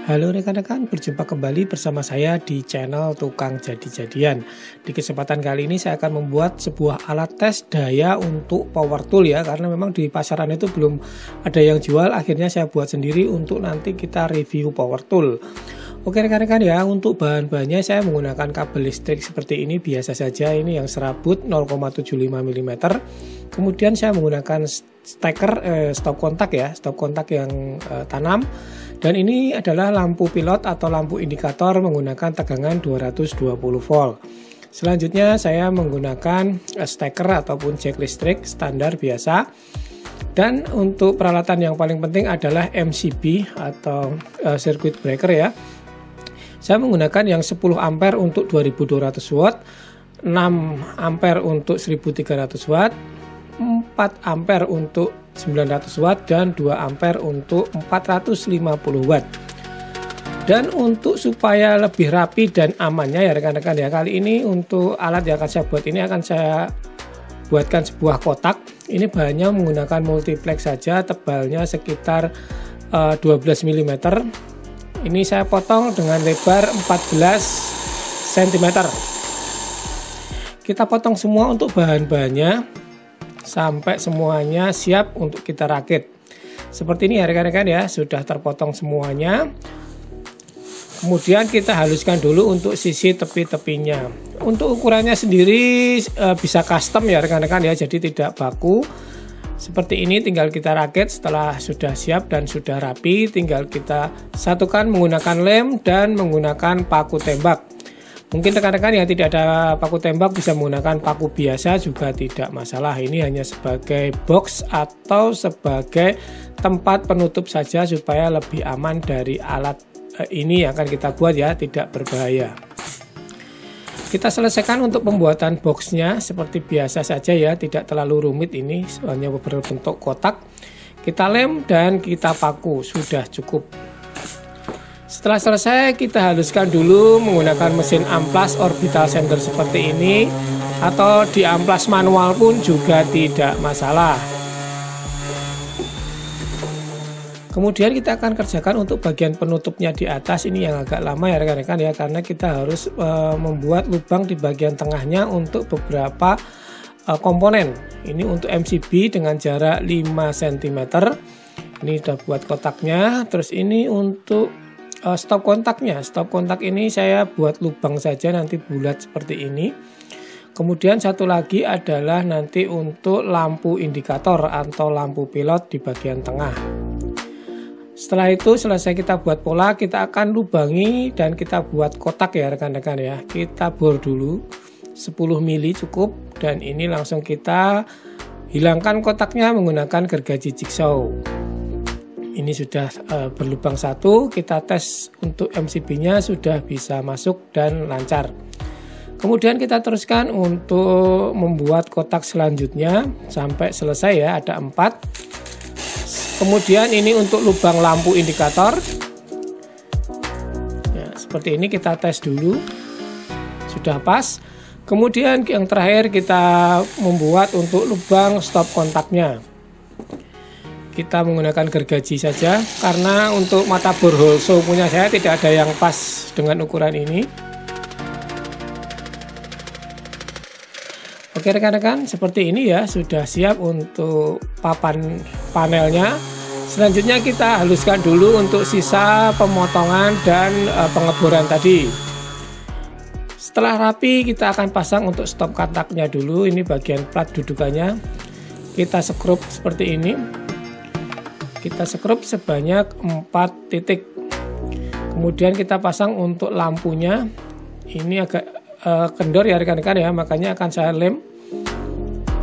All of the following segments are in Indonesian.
Halo rekan-rekan, berjumpa kembali bersama saya di channel Tukang Jadi-Jadian. Di kesempatan kali ini saya akan membuat sebuah alat tes daya untuk power tool ya, karena memang di pasaran itu belum ada yang jual, akhirnya saya buat sendiri untuk nanti kita review power tool. Oke rekan-rekan ya, untuk bahan-bahannya saya menggunakan kabel listrik seperti ini biasa saja, ini yang serabut 0,75 mm. Kemudian saya menggunakan steker, stop kontak ya, stop kontak yang tanam. Dan ini adalah lampu pilot atau lampu indikator menggunakan tegangan 220 volt. Selanjutnya saya menggunakan steker ataupun jack listrik standar biasa. Dan untuk peralatan yang paling penting adalah MCB atau circuit breaker ya. Saya menggunakan yang 10 ampere untuk 2200 watt, 6 ampere untuk 1300 watt, 4 ampere untuk 900 watt dan 2 ampere untuk 450 watt. Dan untuk supaya lebih rapi dan amannya ya rekan-rekan ya, kali ini untuk alat yang akan saya buat ini akan saya buatkan sebuah kotak. Ini bahannya menggunakan multiplex saja, tebalnya sekitar 12 mm. Ini saya potong dengan lebar 14 cm. Kita potong semua untuk bahan-bahannya sampai semuanya siap untuk kita rakit. Seperti ini ya rekan-rekan ya, sudah terpotong semuanya. Kemudian kita haluskan dulu untuk sisi tepi-tepinya. Untuk ukurannya sendiri bisa custom ya rekan-rekan ya, jadi tidak baku. Seperti ini tinggal kita rakit. Setelah sudah siap dan sudah rapi, tinggal kita satukan menggunakan lem dan menggunakan paku tembak. Mungkin rekan-rekan yang tidak ada paku tembak bisa menggunakan paku biasa juga tidak masalah. Ini hanya sebagai box atau sebagai tempat penutup saja supaya lebih aman dari alat ini yang akan kita buat ya, tidak berbahaya. Kita selesaikan untuk pembuatan boxnya seperti biasa saja ya, tidak terlalu rumit, ini hanya berbentuk kotak. Kita lem dan kita paku, sudah cukup. Setelah selesai kita haluskan dulu menggunakan mesin amplas orbital sander seperti ini, atau di amplas manual pun juga tidak masalah. Kemudian kita akan kerjakan untuk bagian penutupnya di atas, ini yang agak lama ya rekan-rekan ya, karena kita harus membuat lubang di bagian tengahnya untuk beberapa komponen. Ini untuk MCB dengan jarak 5 cm. Ini sudah buat kotaknya. Terus ini untuk stop kontaknya. Stop kontak ini saya buat lubang saja nanti bulat seperti ini. Kemudian satu lagi adalah nanti untuk lampu indikator atau lampu pilot di bagian tengah. Setelah itu selesai kita buat pola, kita akan lubangi dan kita buat kotak ya rekan-rekan ya. Kita bor dulu 10 mili cukup, dan ini langsung kita hilangkan kotaknya menggunakan gergaji jigsaw. Ini sudah berlubang satu, kita tes untuk MCB-nya sudah bisa masuk dan lancar. Kemudian kita teruskan untuk membuat kotak selanjutnya sampai selesai ya, ada 4. Kemudian ini untuk lubang lampu indikator. Ya, seperti ini kita tes dulu, sudah pas. Kemudian yang terakhir kita membuat untuk lubang stop kontaknya. Kita menggunakan gergaji saja, karena untuk mata borehole show punya saya tidak ada yang pas dengan ukuran ini. Oke rekan-rekan, seperti ini ya, sudah siap untuk papan panelnya. Selanjutnya kita haluskan dulu untuk sisa pemotongan dan pengeboran tadi. Setelah rapi kita akan pasang untuk stop kontaknya dulu. Ini bagian plat dudukannya. Kita sekrup seperti ini. Kita sekrup sebanyak 4 titik. Kemudian kita pasang untuk lampunya. Ini agak kendor ya rekan-rekan ya, makanya akan saya lem.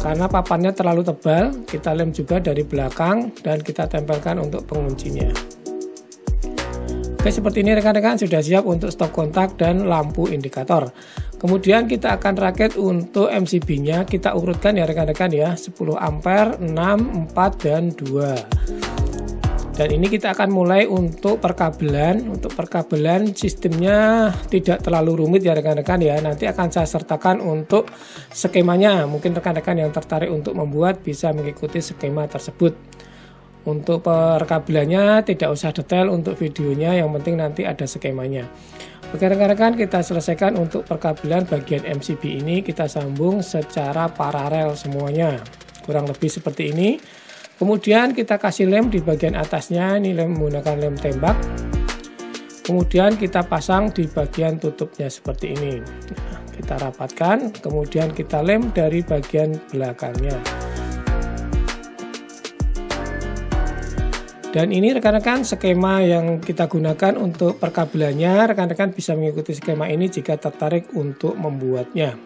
Karena papannya terlalu tebal, kita lem juga dari belakang dan kita tempelkan untuk penguncinya. Oke, seperti ini rekan-rekan, sudah siap untuk stop kontak dan lampu indikator. Kemudian kita akan rakit untuk MCB-nya, kita urutkan ya rekan-rekan ya, 10 ampere, 6, 4, dan 2. Dan ini kita akan mulai untuk perkabelan. Untuk perkabelan sistemnya tidak terlalu rumit ya rekan-rekan ya. Nanti akan saya sertakan untuk skemanya. Mungkin rekan-rekan yang tertarik untuk membuat bisa mengikuti skema tersebut. Untuk perkabelannya tidak usah detail untuk videonya, yang penting nanti ada skemanya. Oke rekan-rekan, kita selesaikan untuk perkabelan bagian MCB ini, kita sambung secara paralel semuanya, kurang lebih seperti ini. Kemudian kita kasih lem di bagian atasnya, ini lem menggunakan lem tembak. Kemudian kita pasang di bagian tutupnya seperti ini. Nah, kita rapatkan, kemudian kita lem dari bagian belakangnya. Dan ini rekan-rekan skema yang kita gunakan untuk perkabelannya. Rekan-rekan bisa mengikuti skema ini jika tertarik untuk membuatnya.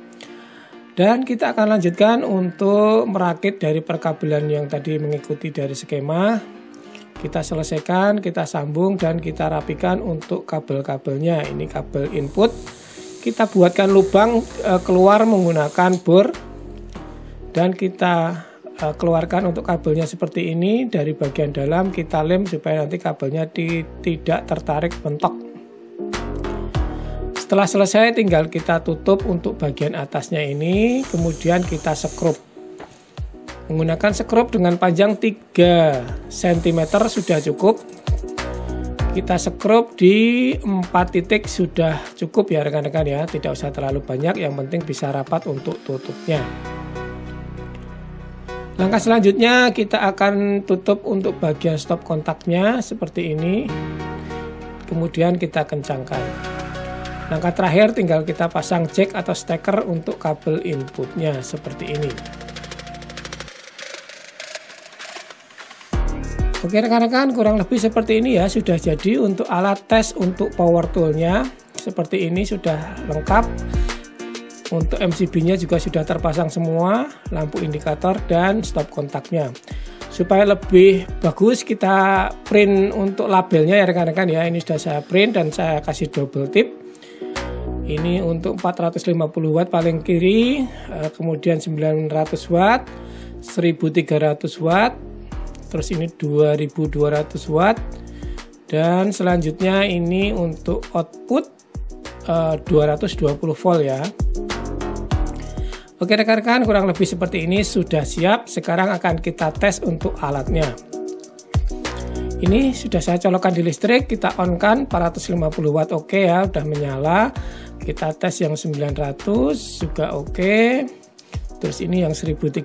Dan kita akan lanjutkan untuk merakit dari perkabelan yang tadi mengikuti dari skema. Kita selesaikan, kita sambung dan kita rapikan untuk kabel-kabelnya. Ini kabel input. Kita buatkan lubang keluar menggunakan bor. Dan kita keluarkan untuk kabelnya seperti ini. Dari bagian dalam kita lem supaya nanti kabelnya tidak tertarik mentok. Setelah selesai tinggal kita tutup untuk bagian atasnya ini, kemudian kita sekrup menggunakan sekrup dengan panjang 3 cm sudah cukup. Kita sekrup di 4 titik sudah cukup ya rekan-rekan ya, tidak usah terlalu banyak, yang penting bisa rapat untuk tutupnya. Langkah selanjutnya kita akan tutup untuk bagian stop kontaknya seperti ini. Kemudian kita kencangkan. Langkah terakhir tinggal kita pasang jack atau steker untuk kabel inputnya seperti ini. Oke rekan-rekan, kurang lebih seperti ini ya, sudah jadi untuk alat tes untuk power toolnya. Seperti ini sudah lengkap. Untuk MCB-nya juga sudah terpasang semua, lampu indikator dan stop kontaknya. Supaya lebih bagus kita print untuk labelnya ya rekan-rekan ya. Ini sudah saya print dan saya kasih double tip. Ini untuk 450 watt paling kiri, kemudian 900 watt, 1300 watt, terus ini 2200 watt, dan selanjutnya ini untuk output 220 volt ya. Oke rekan-rekan, kurang lebih seperti ini sudah siap. Sekarang akan kita tes untuk alatnya. Ini sudah saya colokkan di listrik, kita on kan 450 watt oke ya, udah menyala. Kita tes yang 900 juga oke. Terus ini yang 1300.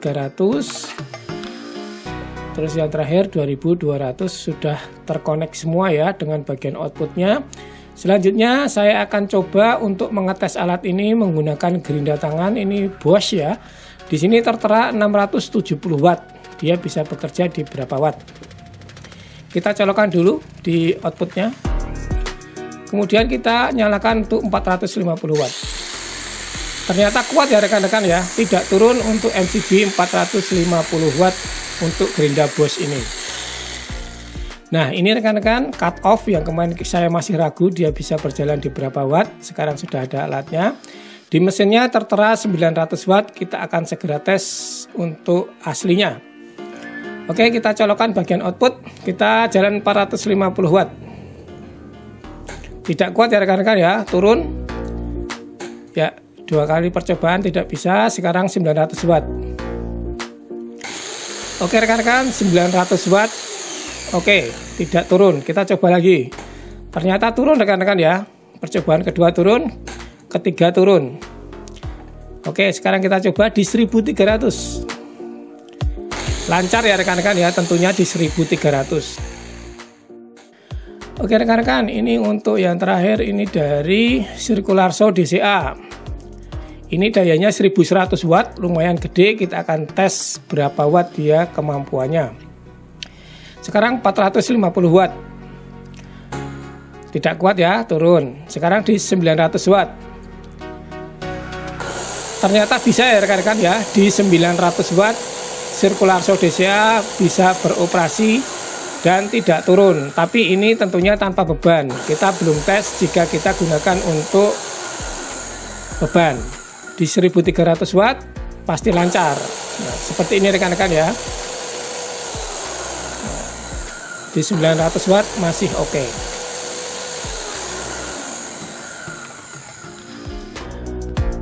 Terus yang terakhir 2200 sudah terkonek semua ya dengan bagian outputnya. Selanjutnya saya akan coba untuk mengetes alat ini menggunakan gerinda tangan, ini Bosch ya. Di sini tertera 670 watt. Dia bisa bekerja di berapa watt? Kita colokkan dulu di outputnya. Kemudian kita nyalakan untuk 450 watt. Ternyata kuat ya rekan-rekan ya. Tidak turun untuk MCB 450 watt untuk gerinda Bosch ini. Nah ini rekan-rekan cut off yang kemarin saya masih ragu dia bisa berjalan di berapa watt. Sekarang sudah ada alatnya. Di mesinnya tertera 900 watt. Kita akan segera tes untuk aslinya. Oke, kita colokkan bagian output. Kita jalan 450 watt. Tidak kuat ya rekan-rekan ya, turun. Ya, 2 kali percobaan tidak bisa. Sekarang 900 watt. Oke rekan-rekan, 900 watt. Oke, tidak turun. Kita coba lagi. Ternyata turun rekan-rekan ya. Percobaan kedua turun, ketiga turun. Oke, sekarang kita coba di 1300. Lancar ya rekan-rekan ya, tentunya di 1300. Oke rekan-rekan, ini untuk yang terakhir ini dari Circular Saw DCA. Ini dayanya 1100 watt, lumayan gede. Kita akan tes berapa watt dia kemampuannya. Sekarang 450 watt. Tidak kuat ya, turun. Sekarang di 900 watt. Ternyata bisa ya rekan-rekan ya, di 900 watt Circular Saw DCA bisa beroperasi dan tidak turun. Tapi ini tentunya tanpa beban. Kita belum tes jika kita gunakan untuk beban. Di 1300 watt pasti lancar. Nah, seperti ini rekan-rekan ya. Di 900 watt masih oke.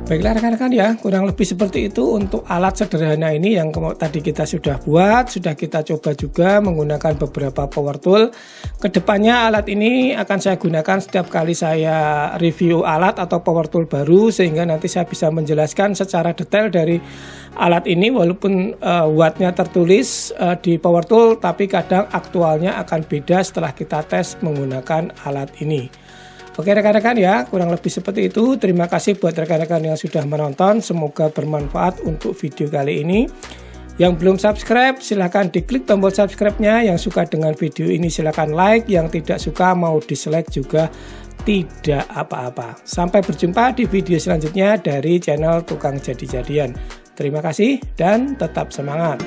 Baiklah rekan-rekan ya, kurang lebih seperti itu untuk alat sederhana ini yang tadi kita sudah buat, sudah kita coba juga menggunakan beberapa power tool. Kedepannya alat ini akan saya gunakan setiap kali saya review alat atau power tool baru, sehingga nanti saya bisa menjelaskan secara detail dari alat ini, walaupun wattnya tertulis di power tool, tapi kadang aktualnya akan beda setelah kita tes menggunakan alat ini. Oke rekan-rekan ya, kurang lebih seperti itu. Terima kasih buat rekan-rekan yang sudah menonton. Semoga bermanfaat untuk video kali ini. Yang belum subscribe, silahkan diklik tombol subscribe-nya. Yang suka dengan video ini silahkan like. Yang tidak suka mau dislike juga tidak apa-apa. Sampai berjumpa di video selanjutnya dari channel Tukang Jadi-Jadian. Terima kasih dan tetap semangat.